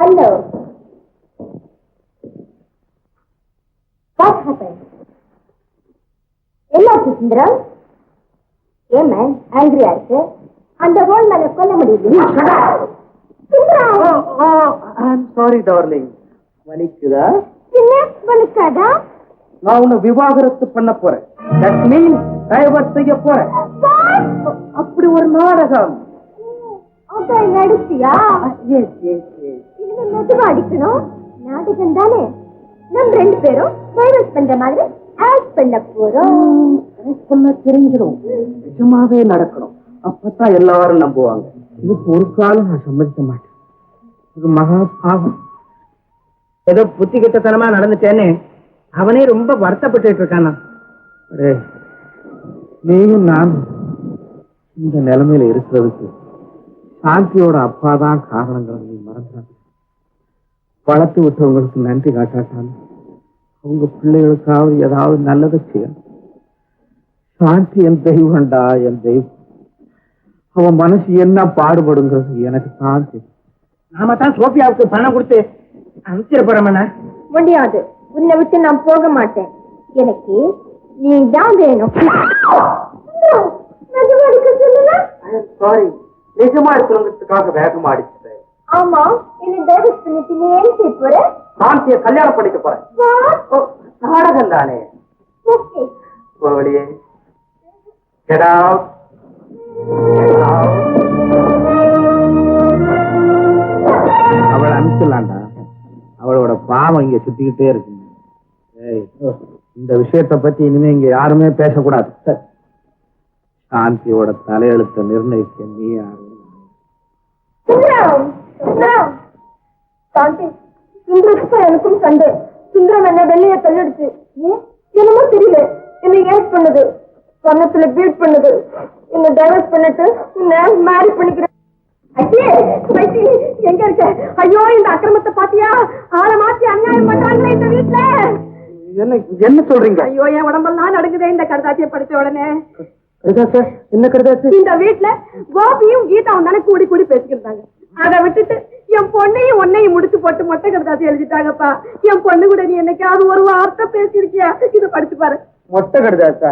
Hello. What happened? என்னாச்சு சுந்தரம்? ஏன் man Angriya இருக்கு? அந்த ரோல் மேல கொல்ல முடியுது. Sorry darling. வலிக்குதா? வலிக்காதா? நான் உன்னை விவாகரத்து பண்ண போறேன். தட் மீன்ஸ் டைவர்ஸ் செய்ய போறேன். அப்படி ஒரு நாடகம். அதை நடிச்சியா? இனிமே மெதுவா அடிக்கணும். நாடகம் தானே. நம்ம 2 பேரும் டைவர்ஸ் பண்ற மாதிரி ஆக்ட் பண்ண போறோம். தெரிஞ்சிடும். நிஜமாவே நடக்கணும். அப்பதான் எல்லாரும் நம்புவாங்க. இதுக்கு ஒரு காலம் நான் சம்மதிக்க மாட்டேன். இது மகா பாவம். ஏதோ புத்தி கிட்டத்தனமா நடந்துட்டேன்னு அவனே ரொம்ப வருத்தப்பட்டு இருக்கானா. நீயும் நான் இந்த நிலைமையில இருக்கிறதுக்கு சாந்தியோட அப்பா தான் காரணங்களை நீ மறந்துடாது. வளர்த்து விட்டவங்களுக்கு நன்றி காட்டாட்டாலும் அவங்க பிள்ளைகளுக்காவது ஏதாவது நல்லதை செய்யணும். சாந்தி என் தெய்வம்டா, என் தெய்வம். அவன் மனசு என்ன பாடுபடுங்கிறது எனக்கு தான் தெரியும். நாம தான் சோபியாவுக்கு பணம் கொடுத்து அனுப்பிச்சிட முடியாது. உன்னை விட்டு நான் போக மாட்டேன். எனக்கு நீ தான் வேணும். சாரி, நிஜமா இருக்கிறவங்களுக்காக வேகமா அடிச்சுட்டேன். ஆமா, என்ன டைவர்ஸ் பண்ணிட்டு நீ ஏன் செய்ய போற? சாந்தியை கல்யாணம் பண்ணிக்க போறேன். நாடகம் தானே. ஓகே, போவடியே. Get out. அவளை அனுப்பிடலாண்டா. அவளோட பாவம் இங்க சுத்திக்கிட்டே இருக்கு. இந்த விஷயத்தை பத்தி இனிமே இங்க யாருமே பேசக்கூடாது. சாந்தியோட தலையெழுத்தை நிர்ணயிக்க நீ யாரு? சாந்தி, சுந்தரத்துக்கும் எனக்கும் சண்டை. சுந்தரம் என்ன வெள்ளைய தள்ளிடுச்சு. என்னமோ தெரியல, என்ன ஏட் பண்ணுது, கன்னத்துல பீட் பண்ணுது. என்ன டைவர்ஸ் பண்ணிட்டு என்ன மேரி பண்ணிக்கிறேன். எங்க இருக்க? ஐயோ, இந்த அக்கிரமத்தை பாத்தியா? ஆளை மாத்தி அநியாயம் பண்றாங்களே இந்த வீட்டுல. என்ன சொல்றீங்க? ஐயோ, என் உடம்பெல்லாம் நடக்குதே இந்த கருதாச்சியை படிச்ச உடனே. என்ன கருதாச்சு? இந்த வீட்டுல கோபியும் கீதாவும் தானே கூடி கூடி பேசிக்கிட்டாங்க. அதை விட்டுட்டு என் பொண்ணையும் ஒன்னையும் முடிச்சு போட்டு மொட்டை கருதாசி எழுதிட்டாங்கப்பா. என் பொண்ணு கூட நீ என்னைக்காவது ஒரு வார்த்தை பேசிருக்கியா? இதை படிச்சு பாரு. மொட்டை கருதாச்சா?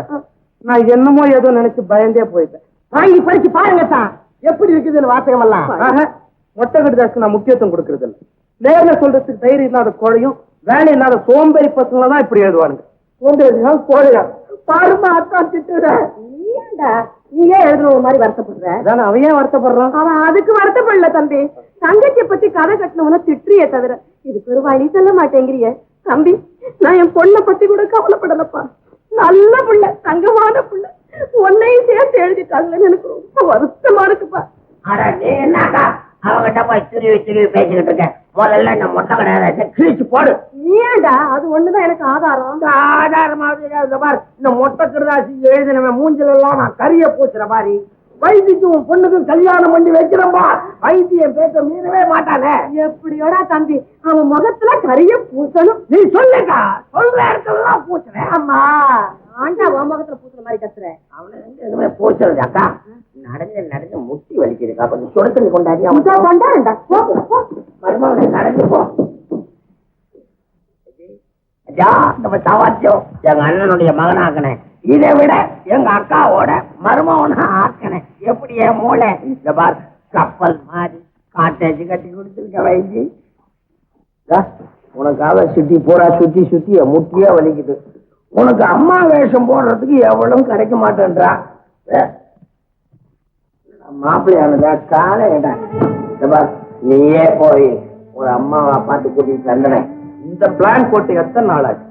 நான் என்னமோ ஏதோ நினைச்சு பயந்தே போயிட்டேன். வாங்கி படிச்சு பாருங்க தான் எப்படி இருக்குதுன்னு வார்த்தைகள் எல்லாம். மொட்டை கருதாச்சு நான் முக்கியத்துவம் கொடுக்கறது இல்லை. நேர்ல சொல்றதுக்கு தைரியம் இல்லாத கோழையும் வேலை இல்லாத சோம்பேறி பசங்களை தான் இப்படி எழுதுவானுங்க. சோம்பேறி கோழையா பாருமா அக்கா திட்டுற. நீயே எழுதுற மாதிரி வருத்தப்படுற. அவன் ஏன் வருத்தப்படுறான்? அவன் அதுக்கு வருத்தப்படல தம்பி. தங்கச்சியை பத்தி கதை கட்டினவன திட்டுறிய தவிர இதுக்கு ஒரு வழி சொல்ல மாட்டேங்கிறிய. தம்பி, நான் என் பொண்ணை பத்தி கூட கவலைப்படலப்பா. நல்ல புள்ள, தங்கமான புள்ள. உன்னையும் சேர்த்து எழுதிட்டாங்கன்னு எனக்கு ரொம்ப வருத்தமா இருக்குப்பா. என்னக்கா அவங்கிட்ட போய் திருவி பேசிக்கிட்டு இருக்க? முதல்ல இந்த மொட்டை கிடையாது கிழிச்சு போடு. ஏடா, அது ஒண்ணுதான் எனக்கு ஆதாரம். ஆதாரமாக பாரு, இந்த மொட்டை கிருதாசி எழுதினவன் மூஞ்சில எல்லாம் நான் கரிய பூச்சுற மாதிரி. வைத்தியக்கும் பொண்ணுக்கும் கல்யாணம் பண்ணி வைக்கிறப்பா வைத்தியம் பேச மீறவே மாட்டானே. எப்படியோடா தம்பி, அவன் முகத்துல கரிய பூசணும். நீ சொல்லுக்கா, சொல்ற இடத்துலாம் பூச்சுறேன். அம்மா, ஆண்டா உன் முகத்துல பூசுற மாதிரி கத்துற. அவனை எதுவுமே பூச்சுறது அக்கா. நடந்து முட்டி வலிக்குதுக்கா. கொஞ்சம் சுட தண்ணி கொண்டாடி மருமகனை நடந்து போ. எங்க அண்ணனுடைய மகனாக்கினேன். இதை விட எங்க அக்காவோட மருமகனா ஆக்கினேன். எப்படி என் மூளை இந்த பார் கப்பல் மாதிரி காட்டேஜ் கட்டி கொடுத்துருக்க வைத்தி. உனக்காக சுத்தி பூரா சுத்தி முட்டியே வலிக்குது. உனக்கு அம்மா வேஷம் போடுறதுக்கு எவ்வளவு கிடைக்க மாட்டேன்றா. மாப்பிள்ளையானதா காலைடா. நீயே போய் ஒரு அம்மாவை பார்த்து கூட்டிட்டு வந்தனே. இந்த பிளான் போட்டு எத்தனை நாளாச்சு?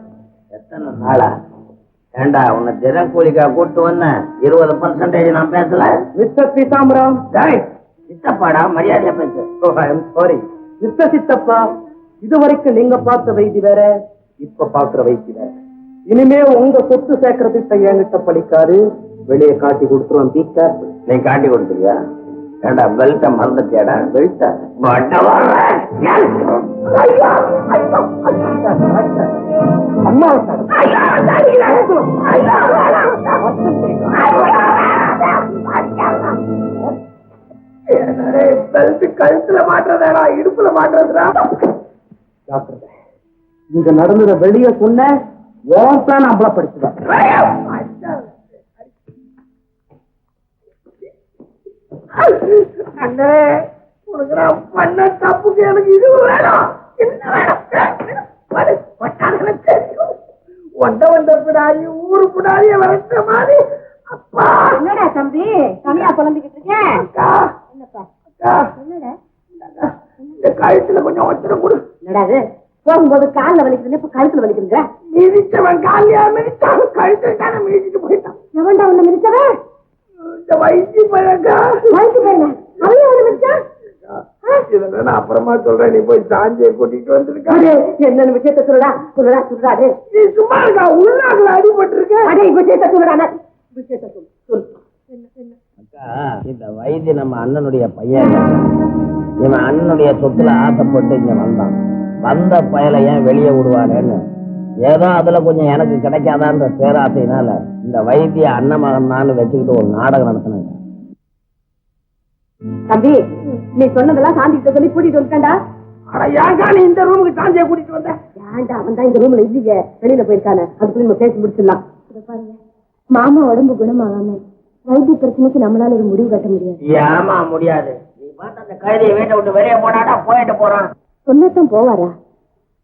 எத்தனை நாளா? ஏண்டா, உன்னை தினக்கூலிக்கா கூட்டு வந்தேன். 20% நான் பேசல. மிஸ்டர் பீதாம்பரம், சித்தப்பாடா, மரியாதையா பேசு. சாரி மிஸ்டர் சித்தப்பா. இதுவரைக்கும் நீங்க பார்த்த வைத்தி வேற, இப்ப பாக்குற வைத்தி வேற. இனிமே உங்க சொத்து சேர்க்கறதுக்கு என்கிட்ட பழிக்காது. வெளியே காட்டி கொடுத்துருவோம். பீக்கா, நீ காட்டி கொடுத்துருவியா? ஏண்டா, பெல்ட்ட மறந்துட்டியாடா? பெல்ட்ட அம்மா கழுத்து கழுத்துல மாட்டுறதா இடுப்புல மாட்டுறதுடா. டாக்டர் இங்க நடந்தத வெளியே சொன்ன ஓப்பன் அம்பலப்படுத்துவேன். அண்ணே உனக்கு நான் பண்ண தப்புக்கு எனக்கு இது வேணும். என்ன வேணும் தெரியும். ஒண்ட பிடாரி ஊரு பிடாரிய வளர்த்த மாதிரி. அப்பா என்னடா தம்பி தனியா குழந்தைகிட்டு இருக்கேன். அக்கா என்னப்பா அக்கா என்னடா இந்த கழுத்துல கொஞ்சம் ஒத்தரம் கொடு. என்னடா அது போகும்போது காலில் வலிக்குதுன்னு இப்ப கழுத்துல வலிக்குதுங்க. மிதிச்சவன் காலியா மிதிச்சாலும் கழுத்துல தானே மிதிச்சுட்டு போயிட்டான். எவன்டா உன்னை மிதிச்சவன்? இந்த வயசு பழக்கா வயசு பையனா? அவன் உன்னை மிதிச்சான்? இதெல்லாம் நான் அப்புறமா சொல்றேன். நீ போய் சாஞ்சியை கூட்டிட்டு வந்திருக்காரு. என்னன்னு விஷயத்த சொல்லுடா சொல்லுடா சொல்லுடாது. நீ சும்மா இருக்கா? உள்நாட்டுல அடிபட்டு இருக்க. அடே விஷயத்த சொல்லுடா. விஷயத்த சொல்லு சொல்லு. அக்கா இந்த வைத்திய நம்ம அண்ணனுடைய பையன். இவன் அண்ணனுடைய சொத்துல ஆசைப்பட்டு இங்க வந்தான். வந்த பயலை ஏன் வெளியே விடுவானேன்னு ஏதோ அதுல கொஞ்சம் எனக்கு கிடைக்காதான்ற பேராசையினால இந்த வைத்திய அண்ணன் மகன் தான் வச்சுக்கிட்டு ஒரு நாடகம் நடத்தினாங்க. தம்பி நீ சொன்னதெல்லாம் சாந்தி கிட்ட சொல்லி கூட்டிட்டு வந்துட்டா. ஏன்டா நீ இந்த ரூமுக்கு சாந்தியை கூட்டிட்டு வந்த? ஏன்டா அவன் தான் இந்த ரூம்ல இல்லையே, வெளியில போயிருக்கானே. அதுக்குள்ள நம்ம பேசி முடிச்சிடலாம். பாருங்க மாமா உடம்பு குணமாகாம வைத்திய பிரச்சனைக்கு நம்மளால ஒரு முடிவு கட்ட முடியாது. ஏமா முடியாது? நீ பார்த்து அந்த கழுதையை வீட்டை விட்டு வெளியே போனாடா போயிட்டு போறான். சொன்னதான் போவாரா?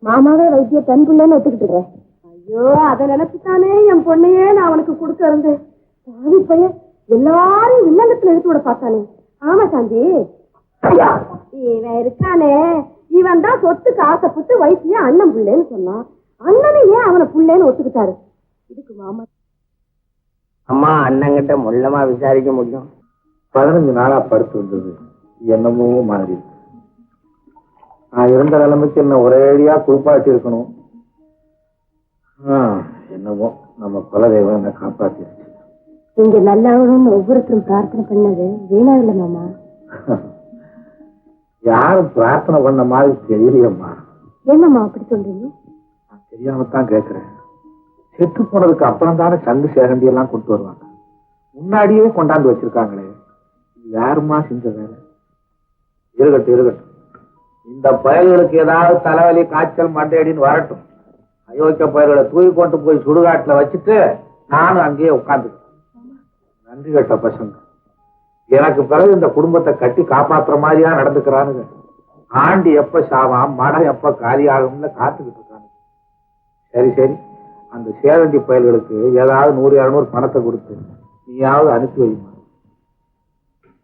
மாமாவே வைத்திய பெண் பிள்ளைன்னு ஒத்துக்கிட்டு இருக்கேன். ஐயோ அதை நினைச்சுட்டானே என் பொண்ணையே நான் அவனுக்கு கொடுக்க இருந்தேன். சாமி பையன் எல்லாரையும் வில்லங்கத்துல எடுத்து விட பார்த்தானே. ஆமா சாந்தி இவன் இருக்கானே, இவன் தான் சொத்துக்கு ஆசைப்பட்டு வைத்திய அண்ணன் பிள்ளைன்னு சொன்னான். அண்ணனை ஏன் அவனை பிள்ளைன்னு ஒத்துக்கிட்டாரு? இதுக்கு மாமா அம்மா அண்ணங்கிட்ட முள்ளமா விசாரிக்க முடியும். 15 நாளா படுத்து வந்தது என்னமோ மாதிரி. நான் இருந்த நிலைமைக்கு என்ன ஒரேடியா குளிப்பாட்டி இருக்கணும். என்னமோ நம்ம குலதெய்வம் என்ன காப்பாத்திருச்சு. இங்க நல்லாவணும்னு ஒவ்வொருத்தரும் பிரார்த்தனை பண்ணது வீணா இல்ல மாமா. யாரும் பிரார்த்தனை பண்ண மாதிரி தெரியலையம்மா. என்னம்மா அப்படி சொல்றீங்க? நான் தெரியாமத்தான் கேட்கிறேன். செத்து போனதுக்கு அப்புறம் தானே சங்கு சேகண்டி எல்லாம் கொண்டு வருவாங்க. முன்னாடியே கொண்டாந்து வச்சிருக்காங்களே, யாருமா செஞ்ச வேலை? இருக்கட்டும். இந்த பயல்களுக்கு ஏதாவது தலைவலி காய்ச்சல் மண்டையடின்னு வரட்டும். அயோக்கிய பயல்களை தூக்கி கொண்டு போய் சுடுகாட்டுல வச்சுட்டு நானும் அங்கேயே உட்கார்ந்துக்கிறேன். நன்றி கட்ட பசங்க. எனக்கு பிறகு இந்த குடும்பத்தை கட்டி காப்பாத்துற மாதிரியா நடந்துக்கிறானுங்க. ஆண்டி எப்ப சாவாம் மடம் எப்ப காலி ஆகும்னு காத்துக்கிட்டு இருக்காங்க. சரி அந்த சேவண்டி பயல்களுக்கு ஏதாவது 100-200 பணத்தை கொடுத்து நீயாவது அனுப்பி வைமா.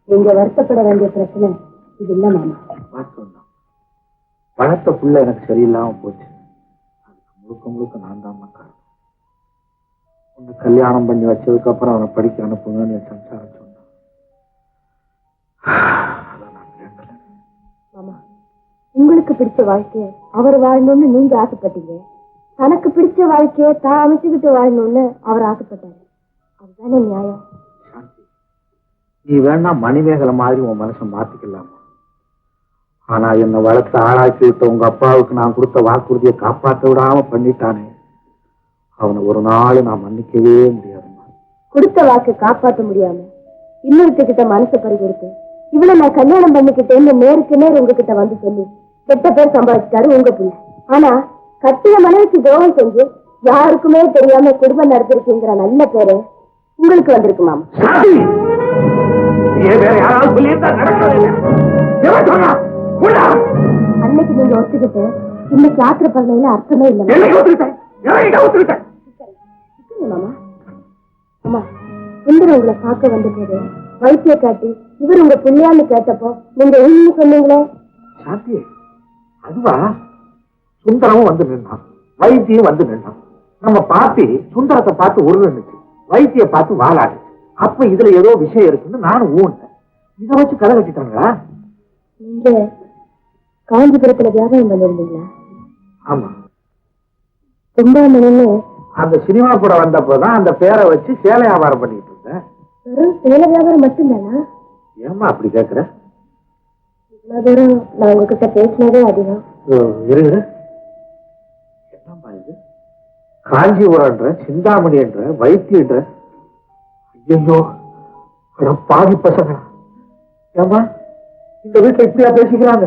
நீங்க வருத்தப்பட வேண்டிய பிரச்சனை இது இல்ல மாமா. வாஸ்தவம். பணத்தை புள்ள எனக்கு சரியில்லாம போச்சு. அதுக்கு முழுக்க நான் தான் காரணம். உன்னை கல்யாணம் பண்ணி வச்சதுக்கு அப்புறம் அவனை படிக்க அனுப்புங்கன்னு என் சம்சாரம் சொன்னான். மாமா உங்களுக்கு பிடிச்ச வாழ்க்கைய அவர் வாழணும்னு நீங்க ஆசைப்பட்டீங்க. தனக்கு பிடிச்ச வாழ்க்கைய தான் அமைச்சுக்கிட்டு வாழணும்னு அவர் ஆசைப்பட்டாரு. அதுதானே நியாயம். நீ வேணா மணிமேகலை மாதிரி உன் மனசை மாத்திக்கலாமா? ஆனா என்னை வளர்த்து ஆளாக்கி விட்ட உங்க அப்பாவுக்கு நான் கொடுத்த வாக்குறுதியை காப்பாற்ற விடாம பண்ணிட்டானே, அவனை ஒரு நாள் நான் மன்னிக்கவே முடியாதுமா. கொடுத்த வாக்கு காப்பாற்ற முடியாம இன்னொருத்திட்ட மனசை பறிகொடுத்து இவ்வளவு நான் கல்யாணம் பண்ணிக்கிட்டேன்னு நேருக்கு நேர் உங்ககிட்ட வந்து சொல்லி கெட்ட பேர் சம்பாதிச்சாரு உங்க பிள்ளை. ஆனா கட்டிய மனைவிக்கு துரோகம் செஞ்சு யாருக்குமே தெரியாம குடும்பம் நடத்திருக்குங்கிற நல்ல பேரு உங்களுக்கு வந்திருக்கு மாமா. அன்னைக்கு நீங்க ஒத்துக்கிட்டு இன்னைக்கு ஆத்திரப்படுறதுல அர்த்தமே இல்லை மாமா. ஆமா சுந்தரம் உங்களை பார்க்க வந்த போது வைத்திய காட்டி இவர் உங்க பிள்ளையான்னு கேட்டப்போ நீங்க என்ன சொன்னீங்களே? சாந்தி அதுவா? சுந்தரமும் வந்து நின்றான், வைத்தியம் வந்து நின்றான். நம்ம பாத்தி சுந்தரத்தை பார்த்து உருவன்னுச்சு, வைத்திய பார்த்து வாழாடுச்சு. அப்ப இதுல ஏதோ விஷயம் இருக்குன்னு நானும் ஊன்னேன். இதை வச்சு கதை கட்டிட்டாங்களா? நீங்க காஞ்சிபுரத்துல வியாபாரம் பண்ணிருந்தீங்களா? ஆமா. கும்பாமணின்னு அந்த சினிமா கூட வந்தப்போதான் அந்த பேரை வச்சு சேலை வியாபாரம் பண்ணிட்டு இருந்தேன். வெறும் சேலை வியாபாரம் மட்டும்தானா? ஏமா அப்படி கேக்குற? இவ்வளவு தூரம் நான் உங்ககிட்ட பேசினதே அதிகம். இருங்க, என்னப்பா இது? காஞ்சிபுரம்ன்ற, சிந்தாமணி என்ற, வைத்தியன்ற, ஐயோ பாதி பசங்க. ஏமா இந்த வீட்டுல இப்படியா பேசிக்கிறாங்க?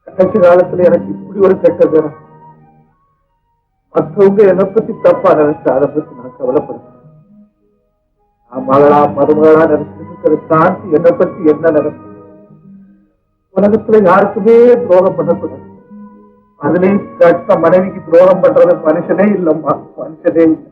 கடைசி காலத்துல எனக்கு இப்படி ஒரு கெட்ட பேரம். மற்றவங்க என்னை பத்தி தப்பா நினைச்சா அதை பத்தி நான் கவலைப்படுறேன். நான் மகளா மருமகளா நினைச்சிருக்கிற சாந்தி என்னை பத்தி என்ன நினைச்சு உலகத்துல யாருக்குமே துரோகம் பண்ணக்கூடாது. அதுலயும் கட்ட மனைவிக்கு துரோகம் பண்றது மனுஷனே இல்லம்மா, மனுஷனே இல்லை.